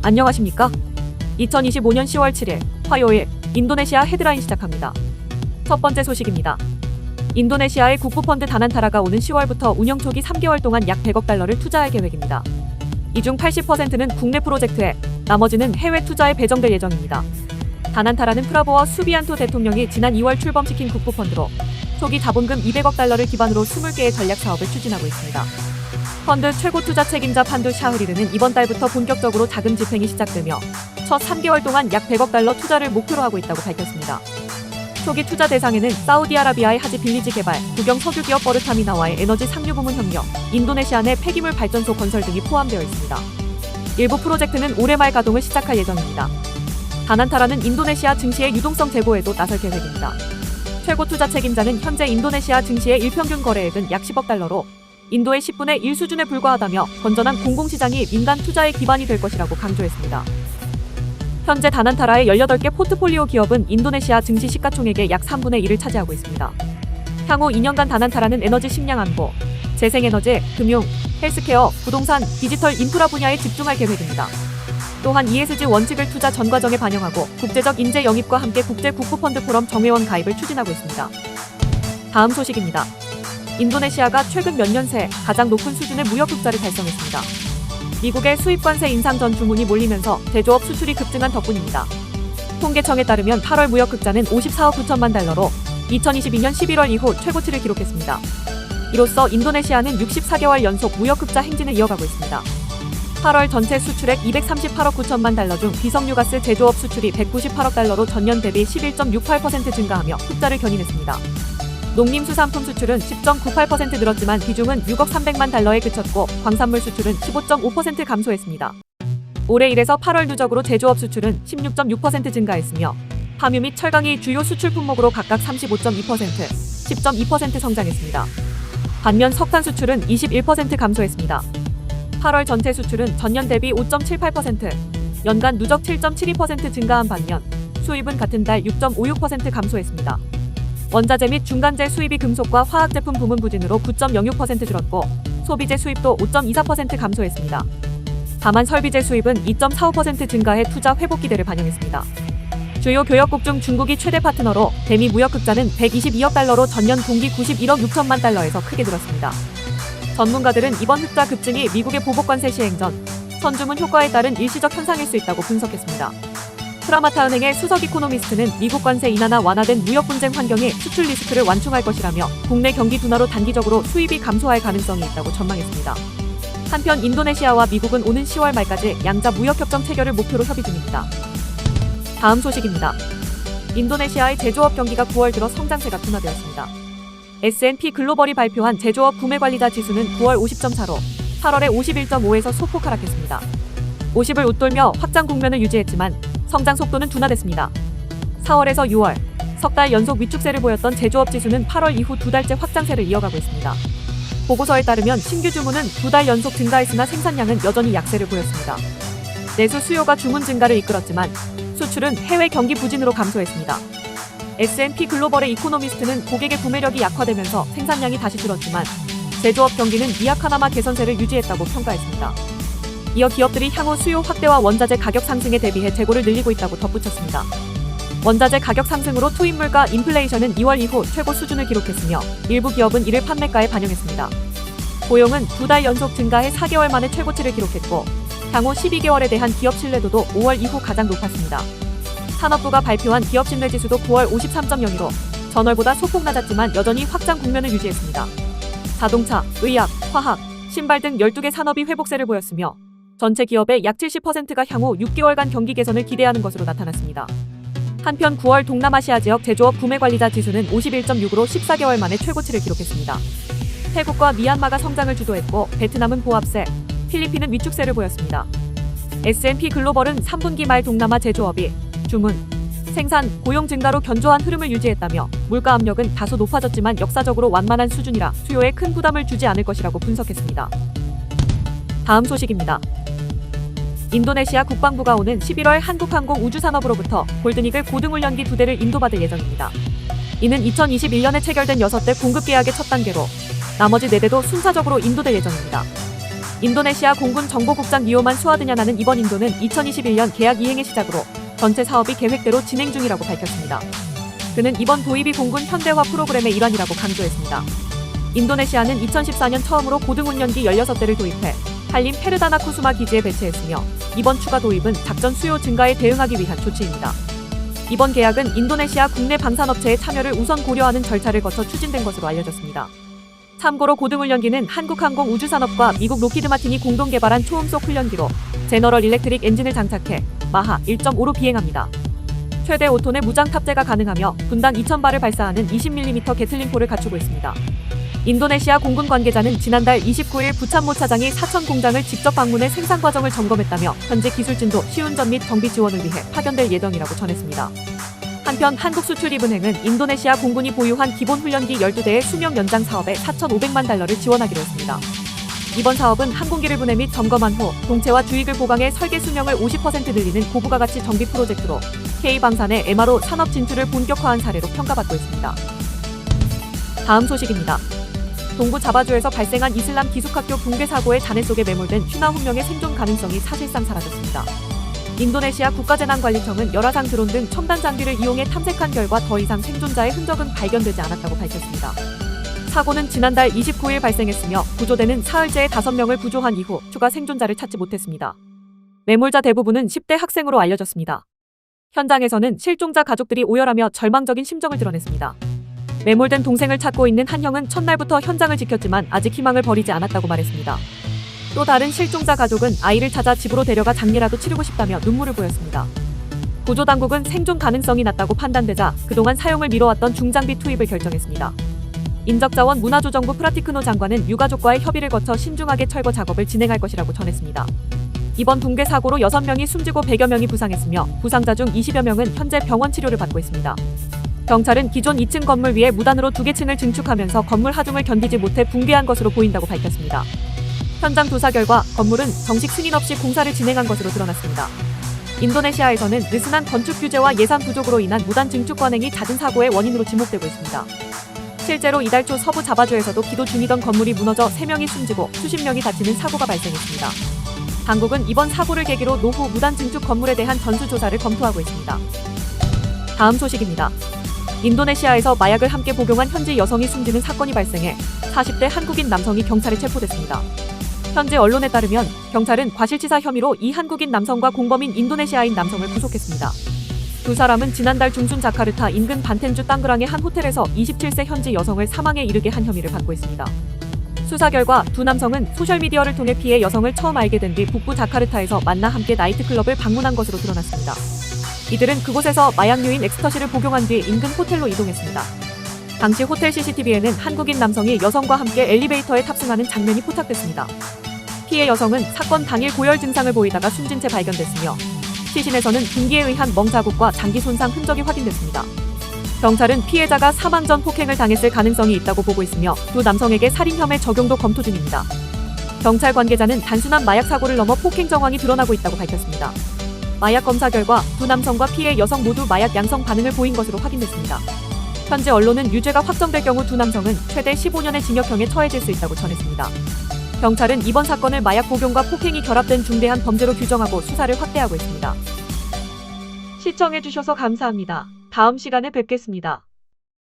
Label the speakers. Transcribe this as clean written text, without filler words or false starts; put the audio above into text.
Speaker 1: 안녕하십니까? 2025년 10월 7일 화요일 인도네시아 헤드라인 시작합니다. 첫 번째 소식입니다. 인도네시아의 국부펀드 다난타라가 오는 10월부터 운영 초기 3개월 동안 약 100억 달러를 투자할 계획입니다. 이 중 80%는 국내 프로젝트에, 나머지는 해외 투자에 배정될 예정입니다. 다난타라는 프라보워 수비안토 대통령이 지난 2월 출범시킨 국부펀드로 초기 자본금 200억 달러를 기반으로 20개의 전략 사업을 추진하고 있습니다. 펀드 최고 투자 책임자 판두 샤흐리르는 이번 달부터 본격적으로 자금 집행이 시작되며 첫 3개월 동안 약 100억 달러 투자를 목표로 하고 있다고 밝혔습니다. 초기 투자 대상에는 사우디아라비아의 하지 빌리지 개발, 국영 석유기업 버르타미나와의 에너지 상류 부문 협력, 인도네시아 내 폐기물 발전소 건설 등이 포함되어 있습니다. 일부 프로젝트는 올해 말 가동을 시작할 예정입니다. 다난타라는 인도네시아 증시의 유동성 제고에도 나설 계획입니다. 최고 투자 책임자는 현재 인도네시아 증시의 일평균 거래액은 약 10억 달러로 인도의 10분의 1 수준에 불과하다며 건전한 공공시장이 민간 투자의 기반이 될 것이라고 강조했습니다. 현재 다난타라의 18개 포트폴리오 기업은 인도네시아 증시 시가총액의 약 3분의 1을 차지하고 있습니다. 향후 2년간 다난타라는 에너지 식량 안보, 재생에너지, 금융, 헬스케어, 부동산, 디지털 인프라 분야에 집중할 계획입니다. 또한 ESG 원칙을 투자 전 과정에 반영하고 국제적 인재 영입과 함께 국제 국부펀드 포럼 정회원 가입을 추진하고 있습니다. 다음 소식입니다. 인도네시아가 최근 몇 년 새 가장 높은 수준의 무역 흑자를 달성했습니다. 미국의 수입관세 인상 전 주문이 몰리면서 제조업 수출이 급증한 덕분입니다. 통계청에 따르면 8월 무역 흑자는 54억 9천만 달러로 2022년 11월 이후 최고치를 기록했습니다. 이로써 인도네시아는 64개월 연속 무역 흑자 행진을 이어가고 있습니다. 8월 전체 수출액 238억 9천만 달러 중 비석유가스 제조업 수출이 198억 달러로 전년 대비 11.68% 증가하며 흑자를 견인했습니다. 농림수산품 수출은 10.98% 늘었지만 비중은 6억 300만 달러에 그쳤고 광산물 수출은 15.5% 감소했습니다. 올해 1에서 8월 누적으로 제조업 수출은 16.6% 증가했으며 함유 및 철강이 주요 수출 품목으로 각각 35.2%, 10.2% 성장했습니다. 반면 석탄 수출은 21% 감소했습니다. 8월 전체 수출은 전년 대비 5.78%, 연간 누적 7.72% 증가한 반면 수입은 같은 달 6.56% 감소했습니다. 원자재 및 중간재 수입이 금속과 화학제품 부문 부진으로 9.06% 줄었고 소비재 수입도 5.24% 감소했습니다. 다만 설비재 수입은 2.45% 증가해 투자 회복 기대를 반영했습니다. 주요 교역국 중 중국이 최대 파트너로 대미 무역 흑자는 122억 달러로 전년 동기 91억 6천만 달러에서 크게 늘었습니다. 전문가들은 이번 흑자 급증이 미국의 보복관세 시행 전 선주문 효과에 따른 일시적 현상일 수 있다고 분석했습니다. 프라마타은행의 수석 이코노미스트는 미국 관세 인하나 완화된 무역 분쟁 환경이 수출 리스크를 완충할 것이라며 국내 경기 둔화로 단기적으로 수입이 감소할 가능성이 있다고 전망했습니다. 한편 인도네시아와 미국은 오는 10월 말까지 양자 무역협정 체결을 목표로 협의 중입니다. 다음 소식입니다. 인도네시아의 제조업 경기가 9월 들어 성장세가 둔화되었습니다. S&P 글로벌이 발표한 제조업 구매관리자 지수는 9월 50.4로 8월에 51.5에서 소폭 하락했습니다. 50을 웃돌며 확장 국면을 유지했지만 성장 속도는 둔화됐습니다. 4월에서 6월, 석 달 연속 위축세를 보였던 제조업 지수는 8월 이후 두 달째 확장세를 이어가고 있습니다. 보고서에 따르면 신규 주문은 두 달 연속 증가했으나 생산량은 여전히 약세를 보였습니다. 내수 수요가 주문 증가를 이끌었지만 수출은 해외 경기 부진으로 감소했습니다. S&P 글로벌의 이코노미스트는 고객의 구매력이 약화되면서 생산량이 다시 줄었지만 제조업 경기는 미약하나마 개선세를 유지했다고 평가했습니다. 이어 기업들이 향후 수요 확대와 원자재 가격 상승에 대비해 재고를 늘리고 있다고 덧붙였습니다. 원자재 가격 상승으로 투입물가 인플레이션은 2월 이후 최고 수준을 기록했으며 일부 기업은 이를 판매가에 반영했습니다. 고용은 두 달 연속 증가해 4개월 만에 최고치를 기록했고 향후 12개월에 대한 기업 신뢰도도 5월 이후 가장 높았습니다. 산업부가 발표한 기업 신뢰 지수도 9월 53.02로 전월보다 소폭 낮았지만 여전히 확장 국면을 유지했습니다. 자동차, 의약, 화학, 신발 등 12개 산업이 회복세를 보였으며 전체 기업의 약 70%가 향후 6개월간 경기 개선을 기대하는 것으로 나타났습니다. 한편 9월 동남아시아 지역 제조업 구매관리자 지수는 51.6으로 14개월 만에 최고치를 기록했습니다. 태국과 미얀마가 성장을 주도했고 베트남은 보합세, 필리핀은 위축세를 보였습니다. S&P 글로벌은 3분기 말 동남아 제조업이 주문, 생산, 고용 증가로 견조한 흐름을 유지했다며 물가 압력은 다소 높아졌지만 역사적으로 완만한 수준이라 수요에 큰 부담을 주지 않을 것이라고 분석했습니다. 다음 소식입니다. 인도네시아 국방부가 오는 11월 한국항공 우주산업으로부터 골든이글 고등훈련기 2대를 인도받을 예정입니다. 이는 2021년에 체결된 6대 공급 계약의 첫 단계로 나머지 4대도 순차적으로 인도될 예정입니다. 인도네시아 공군 정보국장 니오만 수하드냐나는 이번 인도는 2021년 계약 이행의 시작으로 전체 사업이 계획대로 진행 중이라고 밝혔습니다. 그는 이번 도입이 공군 현대화 프로그램의 일환이라고 강조했습니다. 인도네시아는 2014년 처음으로 고등운전기 16대를 도입해 한림 페르다나 쿠수마 기지에 배치했으며 이번 추가 도입은 작전 수요 증가에 대응하기 위한 조치입니다. 이번 계약은 인도네시아 국내 방산업체의 참여를 우선 고려하는 절차를 거쳐 추진된 것으로 알려졌습니다. 참고로 고등훈련기는 한국항공우주산업과 미국 로키드 마틴이 공동 개발한 초음속 훈련기로 제너럴 일렉트릭 엔진을 장착해 마하 1.5로 비행합니다. 최대 5톤의 무장 탑재가 가능하며 분당 2,000발을 발사하는 20mm 게틀린포를 갖추고 있습니다. 인도네시아 공군 관계자는 지난달 29일 부참모 차장이 사천 공장을 직접 방문해 생산 과정을 점검했다며 현재 기술진도 시운전 및 정비 지원을 위해 파견될 예정이라고 전했습니다. 한편 한국수출입은행은 인도네시아 공군이 보유한 기본 훈련기 12대의 수명 연장 사업에 4,500만 달러를 지원하기로 했습니다. 이번 사업은 항공기를 분해 및 점검한 후 동체와 주익을 보강해 설계 수명을 50% 늘리는 고부가 가치 정비 프로젝트로 K방산의 MRO 산업 진출을 본격화한 사례로 평가받고 있습니다. 다음 소식입니다. 동부 자바주에서 발생한 이슬람 기숙학교 붕괴 사고의 잔해 속에 매몰된 59명의 생존 가능성이 사실상 사라졌습니다. 인도네시아 국가재난관리청은 열화상 드론 등 첨단 장비를 이용해 탐색한 결과 더 이상 생존자의 흔적은 발견되지 않았다고 밝혔습니다. 사고는 지난달 29일 발생했으며 구조대는 사흘째에 5명을 구조한 이후 추가 생존자를 찾지 못했습니다. 매몰자 대부분은 10대 학생으로 알려졌습니다. 현장에서는 실종자 가족들이 오열하며 절망적인 심정을 드러냈습니다. 매몰된 동생을 찾고 있는 한 형은 첫날부터 현장을 지켰지만 아직 희망을 버리지 않았다고 말했습니다. 또 다른 실종자 가족은 아이를 찾아 집으로 데려가 장례라도 치르고 싶다며 눈물을 보였습니다. 구조당국은 생존 가능성이 낮다고 판단되자 그동안 사용을 미뤄왔던 중장비 투입을 결정했습니다. 인적자원 문화조정부 프라티크노 장관은 유가족과의 협의를 거쳐 신중하게 철거 작업을 진행할 것이라고 전했습니다. 이번 붕괴 사고로 6명이 숨지고 100여 명이 부상했으며 부상자 중 20여 명은 현재 병원 치료를 받고 있습니다. 경찰은 기존 2층 건물 위에 무단으로 2개 층을 증축하면서 건물 하중을 견디지 못해 붕괴한 것으로 보인다고 밝혔습니다. 현장 조사 결과 건물은 정식 승인 없이 공사를 진행한 것으로 드러났습니다. 인도네시아에서는 느슨한 건축 규제와 예산 부족으로 인한 무단 증축 관행이 잦은 사고의 원인으로 지목되고 있습니다. 실제로 이달 초 서부 자바주에서도 기도 중이던 건물이 무너져 3명이 숨지고 수십 명이 다치는 사고가 발생했습니다. 당국은 이번 사고를 계기로 노후 무단 증축 건물에 대한 전수조사를 검토하고 있습니다. 다음 소식입니다. 인도네시아에서 마약을 함께 복용한 현지 여성이 숨지는 사건이 발생해 40대 한국인 남성이 경찰에 체포됐습니다. 현재 언론에 따르면 경찰은 과실치사 혐의로 이 한국인 남성과 공범인 인도네시아인 남성을 구속했습니다. 두 사람은 지난달 중순 자카르타 인근 반텐주 땅그랑의 한 호텔에서 27세 현지 여성을 사망에 이르게 한 혐의를 받고 있습니다. 수사 결과 두 남성은 소셜미디어를 통해 피해 여성을 처음 알게 된 뒤 북부 자카르타에서 만나 함께 나이트클럽을 방문한 것으로 드러났습니다. 이들은 그곳에서 마약류인 엑스터시를 복용한 뒤 인근 호텔로 이동했습니다. 당시 호텔 CCTV에는 한국인 남성이 여성과 함께 엘리베이터에 탑승하는 장면이 포착됐습니다. 피해 여성은 사건 당일 고열 증상을 보이다가 숨진 채 발견됐으며 시신에서는 분기에 의한 멍 자국과 장기 손상 흔적이 확인됐습니다. 경찰은 피해자가 사망 전 폭행을 당했을 가능성이 있다고 보고 있으며 두 남성에게 살인 혐의 적용도 검토 중입니다. 경찰 관계자는 단순한 마약 사고를 넘어 폭행 정황이 드러나고 있다고 밝혔습니다. 마약 검사 결과 두 남성과 피해 여성 모두 마약 양성 반응을 보인 것으로 확인됐습니다. 현재 언론은 유죄가 확정될 경우 두 남성은 최대 15년의 징역형에 처해질 수 있다고 전했습니다. 경찰은 이번 사건을 마약 복용과 폭행이 결합된 중대한 범죄로 규정하고 수사를 확대하고 있습니다. 시청해주셔서 감사합니다. 다음 시간에 뵙겠습니다.